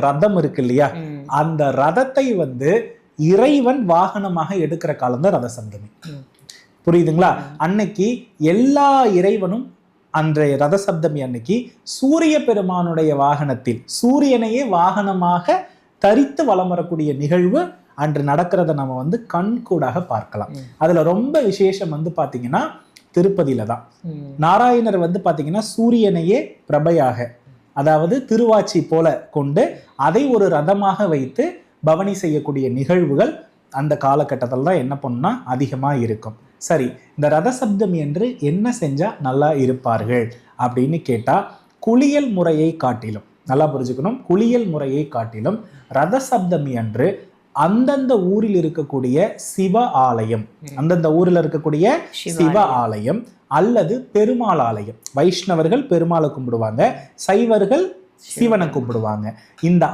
ரதம் இருக்கு இல்லையா, அந்த ரதத்தை இறைவன் வாகனமாக எடுக்கிற காலம் தான் ரத சப்தமி. புரியுதுங்களா? அன்னைக்கு எல்லா இறைவனும் அன்றைய ரத சப்தமி அன்னைக்கு சூரிய பெருமானுடைய வாகனத்தில் சூரியனையே வாகனமாக தரித்து வலம் வரக்கூடிய நிகழ்வு அன்று நடக்கிறத நம்ம கண்கூடாக பார்க்கலாம். அதுல ரொம்ப விசேஷம் பாத்தீங்கன்னா திருப்பதியில தான். நாராயணர் பாத்தீங்கன்னா சூரியனையே பிரபையாக, அதாவது திருவாச்சி போல கொண்டு அதை ஒரு ரதமாக வைத்து பவனி செய்யக்கூடிய நிகழ்வுகள் அந்த காலகட்டத்தில் தான் என்ன பண்ணுனா அதிகமா இருக்கும். சரி, இந்த ரத சப்தமி என்று என்ன செஞ்சா நல்லா இருப்பார்கள் அப்படின்னு கேட்டா, குளியல் முறையை காட்டிலும், நல்லா புரிஞ்சுக்கணும், குளியல் முறையை காட்டிலும் ரத சப்தமி அன்று அந்தந்த ஊரில் இருக்கக்கூடிய சிவ ஆலயம், அந்தந்த ஊரில் இருக்கக்கூடிய சிவ ஆலயம் அல்லது பெருமாள் ஆலயம், வைஷ்ணவர்கள் பெருமாளை கும்பிடுவாங்க, சைவர்கள் சிவனை கும்பிடுவாங்க. இந்த